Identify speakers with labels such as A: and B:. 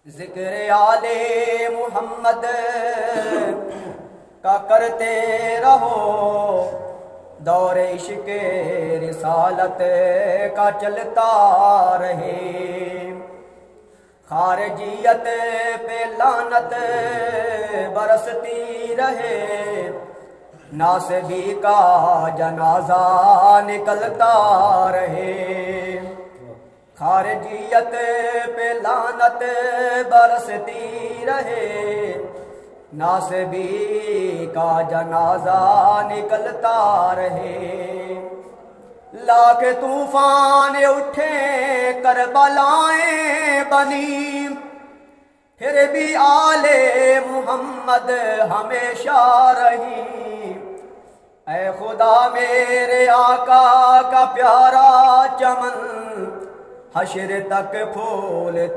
A: ذکر آل محمد کا کرتے رہو، دور عشق رسالت کا چلتا رہے، خارجیت پہ لعنت برستی رہے، ناصبی کا جنازہ نکلتا رہے، خارجیت پہ لعنت برستی رہے، ناصبی کا جنازہ نکلتا رہے، لاکھ طوفان اٹھے کربلائیں بنی، پھر بھی آل محمد ہمیشہ رہی، اے خدا میرے آقا کا پیارا چمن حشر تک پھول